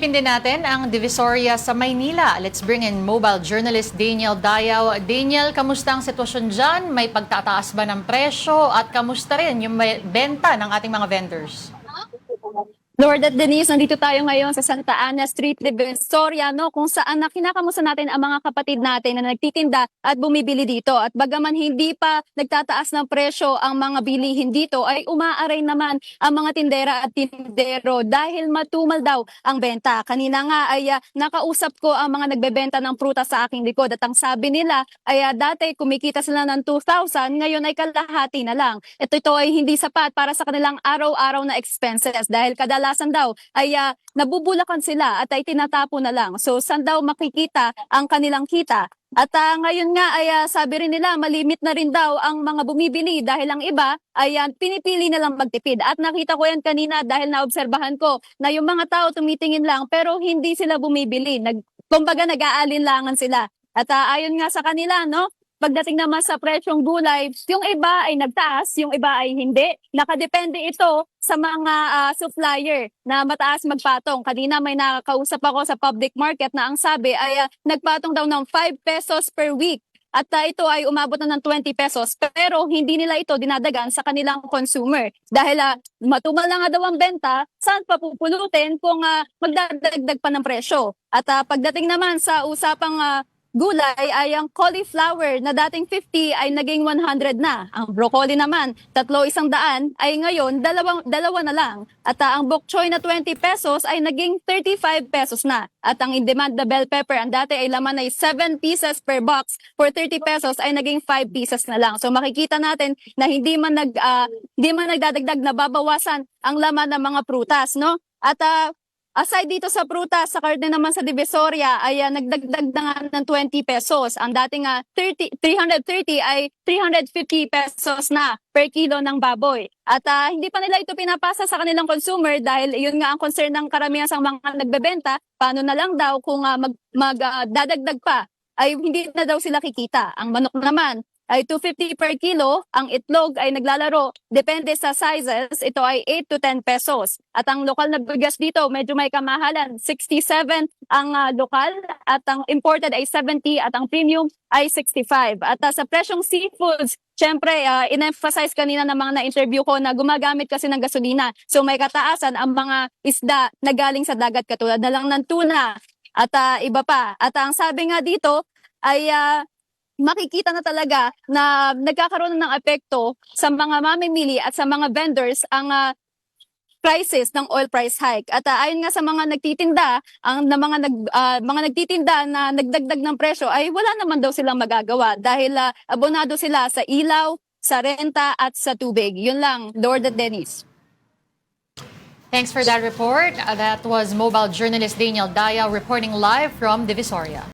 Silipin din natin ang Divisoria sa Maynila. Let's bring in mobile journalist Daniel Dayaw. Daniel, kamusta ang sitwasyon dyan? May pagtataas ba ng presyo? At kamusta rin yung benta ng ating mga vendors? Lord at Denise, nandito tayo ngayon sa Santa Ana Street, Divisoria, no, kung saan kinakamusta natin ang mga kapatid natin na nagtitinda at bumibili dito. At bagaman hindi pa nagtataas ng presyo ang mga bilihin dito, ay umaaray naman ang mga tindera at tindero dahil matumal daw ang benta. Kanina nga ay nakausap ko ang mga nagbebenta ng prutas sa aking likod at ang sabi nila ay dati kumikita sila ng 2,000, ngayon ay kalahati na lang. Ito ay hindi sapat para sa kanilang araw-araw na expenses dahil kadalasan daw ay nabubulakan sila at ay tinatapo na lang. So saan daw makikita ang kanilang kita? At ngayon nga ay sabi rin nila malimit na rin daw ang mga bumibili dahil ang iba ay pinipili na lang magtipid. At nakita ko yan kanina dahil naobserbahan ko na yung mga tao tumitingin lang pero hindi sila bumibili. Kumbaga nag-aalinlangan sila. At ayon nga sa kanila, no? Pagdating naman sa presyong gulay, yung iba ay nagtaas, yung iba ay hindi. Nakadepende ito sa mga supplier na mataas magpatong. Kanina may nakakausap ako sa public market na ang sabi ay nagpatong daw ng 5 pesos per week. At ito ay umabot na ng 20 pesos pero hindi nila ito dinadagan sa kanilang consumer. Dahil matumal na nga daw ang benta, saan pa pupulutin kung magdadagdag pa ng presyo? At pagdating naman sa usapang gulay ay ang cauliflower na dating 50 ay naging 100 na. Ang broccoli naman, 300 ay ngayon dalawa na lang. At ang bok choy na 20 pesos ay naging 35 pesos na. At ang in-demand na bell pepper, ang dati ay laman ay 7 pieces per box, for 30 pesos ay naging 5 pieces na lang. So makikita natin na hindi man nagdadagdag na babawasan ang laman ng mga prutas, no? At aside dito sa prutas, sa karne naman sa Divisoria ay nagdagdag na nga ng 20 pesos. Ang dating 330 ay 350 pesos na per kilo ng baboy. At hindi pa nila ito pinapasa sa kanilang consumer dahil yun nga ang concern ng karamihan sa mga nagbebenta. Paano na lang daw kung magdadagdag pa ay hindi na daw sila kikita. Ang manok naman ay 250 per kilo, ang itlog ay naglalaro, depende sa sizes, ito ay 8 to 10 pesos. At ang lokal na bigas dito, medyo may kamahalan, 67 ang lokal, at ang imported ay 70, at ang premium ay 65. At sa presyong seafoods, syempre, in-emphasize kanina ng mga na-interview ko na gumagamit kasi ng gasolina. So may kataasan ang mga isda na galing sa dagat katulad na lang ng tuna at iba pa. At ang sabi nga dito ay makikita na talaga na nagkakaroon ng epekto sa mga mamimili at sa mga vendors ang prices ng oil price hike. At ayon nga sa mga nagtitinda, mga nagtitinda na nagdagdag ng presyo ay wala naman daw silang magagawa dahil abonado sila sa ilaw, sa renta at sa tubig. Yun lang, Lord at Dennis. Thanks for that report. That was mobile journalist Daniel Dayaw reporting live from Divisoria.